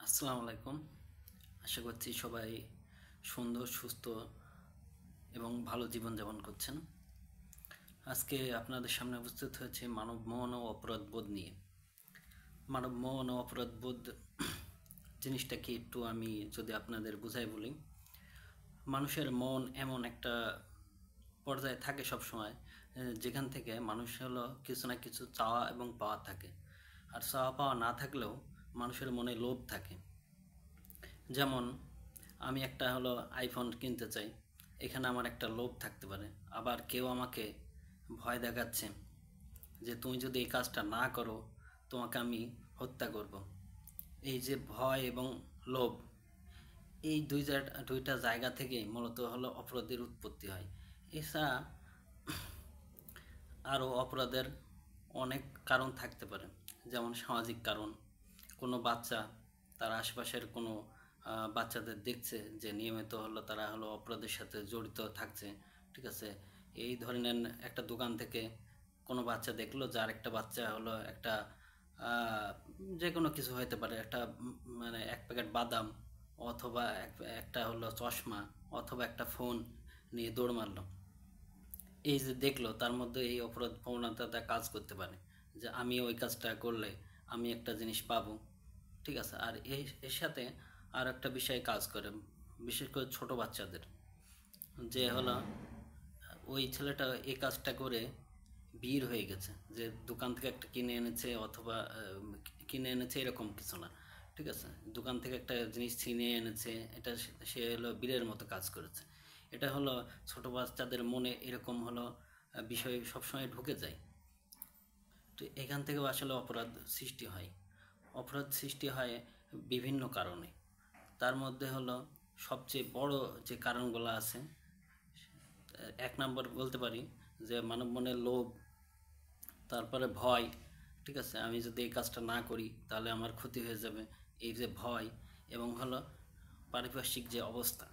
আসসালামু আলাইকুম। আশা করছি সবাই সুন্দর, সুস্থ এবং ভালো জীবনযাপন করছেন। আজকে আপনাদের সামনে উপস্থিত হয়েছে মানব মন ও অপরাধবোধ নিয়ে। মানব মন ও অপরাধবোধ জিনিসটা কি একটু আমি যদি আপনাদের বুঝাই বলি। মানুষের মন এমন একটা পর্যায়ে থাকে সবসময়, যেখান থেকে মানুষ হলো কিছু না কিছু চাওয়া এবং পাওয়া থাকে। আর চাওয়া পাওয়া না থাকলেও মানুষের মনে লোভ থাকে। যেমন আমি একটা হলো আইফোন কিনতে চাই, এখানে আমার একটা লোভ থাকতে পারে। আবার কেউ আমাকে ভয় দেখাচ্ছে যে তুমি যদি এই কাজটা না করো তোমাকে আমি হত্যা করব। এই যে ভয় এবং লোভ, এই দুইটা জায়গা থেকেই মূলত হলো অপরাধের উৎপত্তি হয়। এছাড়া আরও অপরাধের অনেক কারণ থাকতে পারে, যেমন সামাজিক কারণ। কোনো বাচ্চা তার আশেপাশের কোনো বাচ্চাদের দেখছে যে নিয়মিত হলো তারা হলো অপরাধের সাথে জড়িত থাকছে, ঠিক আছে। এই ধরনের একটা দোকান থেকে কোনো বাচ্চা দেখলো যে আরেকটা বাচ্চা হলো একটা যে কোনো কিছু হতে পারে, একটা মানে এক প্যাকেট বাদাম অথবা একটা হলো চশমা অথবা একটা ফোন নিয়ে দৌড় মারলো। এই যে দেখলো তার মধ্যে এই অপরাধ প্রবণতাটা কাজ করতে পারে যে আমি ওই কাজটা করলে আমি একটা জিনিস পাবো, ঠিক আছে। আর এর সাথে আর একটা বিষয় কাজ করে, বিশেষ করে ছোট বাচ্চাদের, যে হলো ওই ছেলেটা এই কাজটা করে বীর হয়ে গেছে, যে দোকান থেকে একটা কিনে এনেছে অথবা কিনে এনেছে এরকম কিছু না, ঠিক আছে। দোকান থেকে একটা জিনিস ছিনিয়ে এনেছে, এটা সে হলো বীরের মতো কাজ করেছে। এটা হলো ছোট বাচ্চাদের মনে এরকম হলো বিষয় সবসময় ঢুকে যায়। তো এখান থেকেও আসলে অপরাধ সৃষ্টি হয়। অপরাধ সৃষ্টি হয় বিভিন্ন কারণে। তার মধ্যে হলো সবচেয়ে বড় যে কারণগুলো আছে, এক নম্বর বলতে পারি যে মানব মনের লোভ, তারপরে ভয়, ঠিক আছে। আমি যদি এই কাজটা না করি তাহলে আমার ক্ষতি হয়ে যাবে, এই যে ভয়। এবং হলো পারিপার্শ্বিক যে অবস্থা,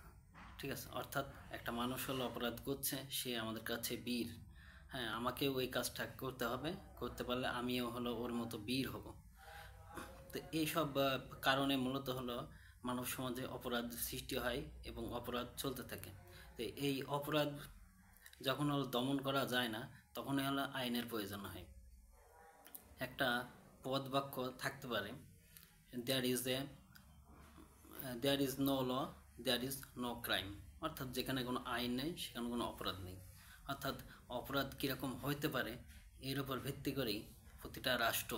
ঠিক আছে। অর্থাৎ একটা মানুষ হলো অপরাধ করছে, সে আমাদের কাছে বীর। হ্যাঁ, আমাকেও ওই কাজটা করতে হবে, করতে পারলে আমিও হলো ওর মতো বীর হব। তো এইসব কারণে মূলত হলো মানব সমাজে অপরাধ সৃষ্টি হয় এবং অপরাধ চলতে থাকে। তো এই অপরাধ যখন হলো দমন করা যায় না, তখনই হলো আইনের প্রয়োজন হয়। একটা পদ বাক্য থাকতে পারে, there is a there is no law, there is no crime. অর্থাৎ যেখানে কোনো আইন নেই সেখানে কোনো অপরাধ নেই। অর্থাৎ অপরাধ কীরকম হইতে পারে এর উপর ভিত্তি করেই প্রতিটা রাষ্ট্র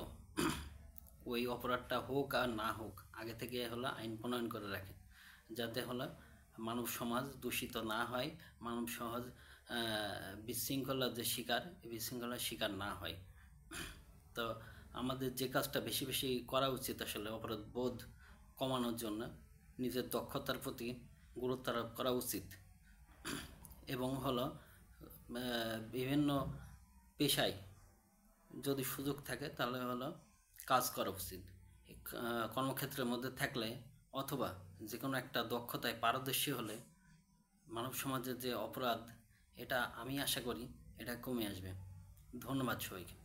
ওই অপরাধটা হোক আর না হোক আগে থেকে হলো আইন প্রণয়ন করে রাখে, যাতে হলো মানব সমাজ দূষিত না হয়, মানব সমাজ বিশৃঙ্খলার যে শিকার, এই বিশৃঙ্খলার শিকার না হয়। তো আমাদের যে কাজটা বেশি বেশি করা উচিত আসলে অপরাধ বোধ কমানোর জন্য, নিজের দক্ষতার প্রতি গুরুত্ব আরোপ করা উচিত। এবং হলো বিভিন্ন পেশায় যদি সুযোগ থাকে তাহলে হলো কাজ করা উচিত। কর্মক্ষেত্রের মধ্যে থাকলে অথবা যে কোনো একটা দক্ষতায় পারদর্শী হলে মানব সমাজের যে অপরাধ, এটা আমি আশা করি এটা কমে আসবে। ধন্যবাদ সবাইকে।